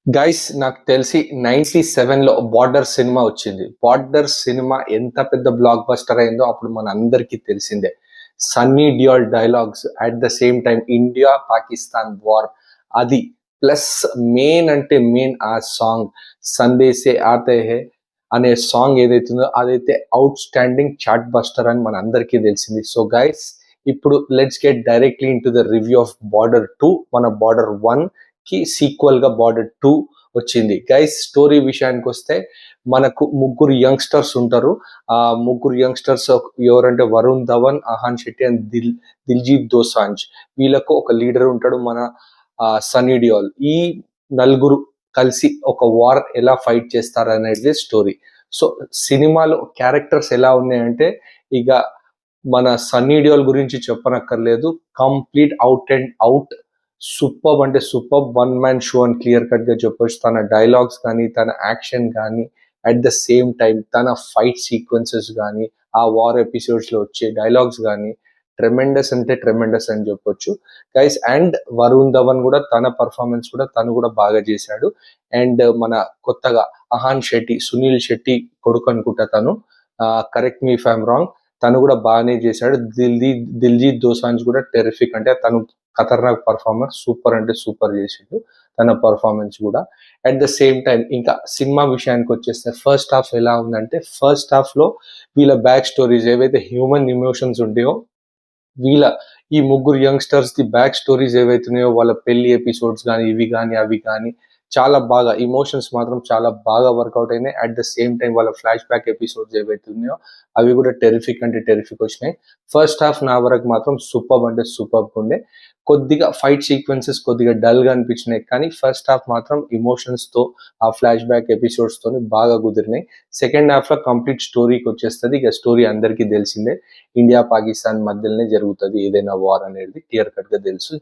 Guys నాకు తెలిసి 97లో border cinema వచ్చింది. బార్డర్ సినిమా ఎంత పెద్ద బ్లాక్ బస్టర్ అయిందో అప్పుడు మన అందరికీ తెలిసిందే. Sunny Deol dialogues at the same time India Pakistan war అది ప్లస్ మెయిన్ అంటే మెయిన్ ఆ సాంగ్ సందేశే ఆతే హే అనే సాంగ్ ఏదైతుందో అదైతే అవుట్ స్టాండింగ్ చాట్ బస్టర్ అని మన అందరికీ తెలిసింది. సో గైస్ ఇప్పుడు let's get directly in to the review of border 2. మన బార్డర్ 1 కి సీక్వెల్ గా బార్డర్ 2 వచ్చింది. గైస్ స్టోరీ విషయానికి వస్తే మనకు ముగ్గురు యంగ్స్టర్స్ ఉంటారు. ఆ ముగ్గురు యంగ్స్టర్స్ ఎవరంటే వరుణ్ ధవన్, అహాన్ శెట్టి అండ్ దిల్జీత్ దోసాంజ్. వీళ్ళకు ఒక లీడర్ ఉంటాడు మన సన్నీ డియోల్. ఈ నలుగురు కలిసి ఒక వార్ ఎలా ఫైట్ చేస్తారు అనేది స్టోరీ. సో సినిమాలో క్యారెక్టర్స్ ఎలా ఉన్నాయంటే ఇక మన సన్నీ డియోల్ గురించి చెప్పనక్కర్లేదు. Complete out and out superb అంటే సూపర్బ్ వన్ మ్యాన్ షో అని క్లియర్ కట్ గా చెప్పొచ్చు. తన డైలాగ్స్ కానీ తన యాక్షన్ కానీ అట్ ద సేమ్ టైం తన ఫైట్ సీక్వెన్సెస్ కానీ ఆ వార్ ఎపిసోడ్స్ లో వచ్చే డైలాగ్స్ కానీ ట్రెమెండస్ అంటే ట్రెమెండస్ అని చెప్పొచ్చు గైస్. అండ్ వరుణ్ ధవన్ కూడా తన పర్ఫార్మెన్స్ కూడా తను కూడా బాగా చేశాడు. అండ్ మన కొత్తగా అహాన్ శెట్టి, సునీల్ శెట్టి కొడుకు అనుకుంటా తను, correct me if I'm wrong, తను కూడా బాగానే చేశాడు. దిల్జీత్ దోసాంజ్ కూడా టెరిఫిక్, అంటే తను ఖతర్నాక్ పర్ఫార్మర్, సూపర్ అంటే సూపర్ చేసిండు తన పర్ఫార్మెన్స్ కూడా. అట్ ద సేమ్ టైం ఇంకా సినిమా విషయానికి వచ్చేస్తే ఫస్ట్ హాఫ్ ఎలా ఉందంటే, ఫస్ట్ హాఫ్ లో వీళ్ళ బ్యాక్ స్టోరీస్ ఏవైతే హ్యూమన్ ఇమోషన్స్ ఉంటాయో, వీళ్ళ ఈ ముగ్గురు యంగ్స్టర్స్ ది బ్యాక్ స్టోరీస్ ఏవైతున్నాయో, వాళ్ళ పెళ్లి ఎపిసోడ్స్ కానీ ఇవి కానీ అవి కానీ చాలా బాగా ఇమోషన్స్ మాత్రం చాలా బాగా వర్కౌట్ అయినాయి. అట్ ద సేమ్ టైం వాళ్ళ ఫ్లాష్ బ్యాక్ ఎపిసోడ్స్ ఏవైతే ఉన్నాయో అవి కూడా టెరిఫిక్ అంటే టెరిఫిక్ వచ్చినాయి. ఫస్ట్ హాఫ్ నా వరకు మాత్రం సూపర్ అంటే సూపర్ ఉండే. కొద్దిగా ఫైట్ సీక్వెన్సెస్ కొద్దిగా డల్ గా అనిపించినాయి, కానీ ఫస్ట్ హాఫ్ మాత్రం ఇమోషన్స్ తో ఆ ఫ్లాష్ బ్యాక్ ఎపిసోడ్స్ తోని బాగా కుదిరినాయి. సెకండ్ హాఫ్ లో కంప్లీట్ స్టోరీకి వచ్చేస్తుంది. ఇక స్టోరీ అందరికీ తెలిసిందే, ఇండియా పాకిస్తాన్ మధ్యలోనే జరుగుతుంది ఏదైనా వార్ అనేది క్లియర్ కట్ గా తెలుసు.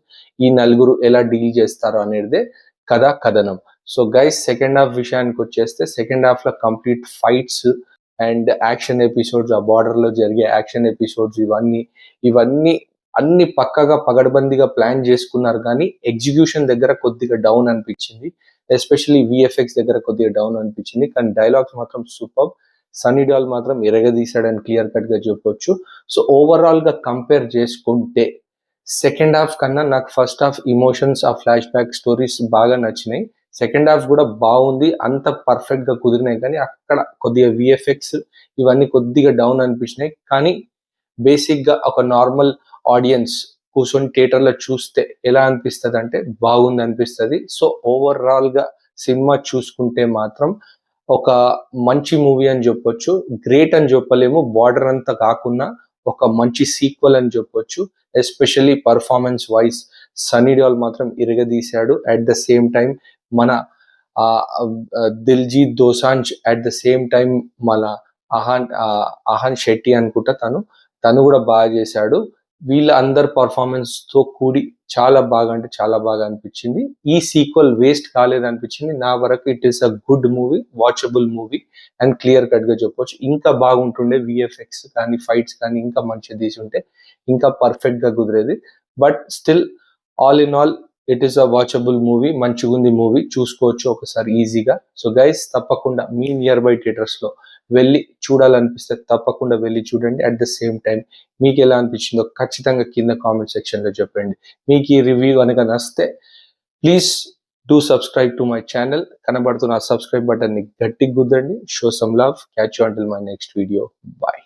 ఈ నలుగురు ఎలా డీల్ చేస్తారో అనేదే కథనం. సో గైస్ సెకండ్ హాఫ్ విషయానికి వచ్చేస్తే, సెకండ్ హాఫ్ లో complete fights and action episodes, ఆ బార్డర్ లో జరిగే యాక్షన్ ఎపిసోడ్స్ ఇవన్నీ అన్ని పక్కగా పగడ్బందీగా ప్లాన్ చేసుకున్నారు, కానీ ఎగ్జిక్యూషన్ దగ్గర కొద్దిగా డౌన్ అనిపించింది. ఎస్పెషల్లీ విఎఫ్ఎక్స్ దగ్గర కొద్దిగా డౌన్ అనిపించింది, కానీ డైలాగ్స్ మాత్రం సూపర్. సన్నీ డియోల్ మాత్రం ఎరగదీశాడని క్లియర్ కట్ గా చెప్పొచ్చు. సో ఓవరాల్ గా కంపేర్ చేసుకుంటే సెకండ్ హాఫ్ కన్నా నాకు ఫస్ట్ హాఫ్ ఇమోషన్స్, ఆ ఫ్లాష్ బ్యాక్ స్టోరీస్ బాగా నచ్చినాయి. సెకండ్ హాఫ్ కూడా బాగుంది, అంత పర్ఫెక్ట్ గా కుదిరినాయి, కానీ అక్కడ కొద్దిగా విఎఫ్ఎక్స్ ఇవన్నీ కొద్దిగా డౌన్ అనిపించినాయి. కానీ బేసిక్ గా ఒక నార్మల్ ఆడియన్స్ కూర్చొని థియేటర్ లో చూస్తే ఎలా అనిపిస్తుంది అంటే బాగుంది అనిపిస్తుంది. సో ఓవరాల్ గా సినిమా చూసుకుంటే మాత్రం ఒక మంచి మూవీ అని చెప్పొచ్చు. గ్రేట్ అని చెప్పలేము, బార్డర్ అంతా కాకుండా ఒక మంచి సీక్వెల్ అని చెప్పొచ్చు. Especially performance wise Sunny Deol మాత్రం ఇరగదీశాడు. అట్ ద సేమ్ టైం మన Diljit Dosanjh, at the same time మన అహాన్ శెట్టి అనుకుంటా తను కూడా బాగా చేశాడు. వీళ్ళ అందరు పర్ఫార్మెన్స్ తో కూడి చాలా బాగా అంటే చాలా బాగా అనిపించింది. ఈ సీక్వెల్ వేస్ట్ కాలేదు అనిపించింది నా వరకు. It is a good movie, watchable movie and clear cut గా చెప్పొచ్చు. ఇంకా బాగుంటుండే విఎఫ్ఎక్స్ కానీ ఫైట్స్ కానీ ఇంకా మంచిగా తీసి ఉంటే ఇంకా పర్ఫెక్ట్ గా కుదిరేది. But still all in all it is a watchable movie, మంచిగా ఉంది మూవీ, చూసుకోవచ్చు ఒకసారి ఈజీగా. సో గైస్ తప్పకుండా మీ నియర్ బై థియేటర్స్ లో వెళ్ళి చూడాలనిపిస్తే తప్పకుండా వెళ్ళి చూడండి. అట్ ద సేమ్ టైం మీకు ఎలా అనిపించిందో ఖచ్చితంగా కింద కామెంట్ సెక్షన్ లో చెప్పండి. మీకు ఈ రివ్యూ కనుక నచ్చితే please do subscribe to my channel. కనబడుతున్న సబ్స్క్రైబ్ బటన్ ని గట్టిగా గుద్దండి. Show some love. Catch you until my next video. Bye.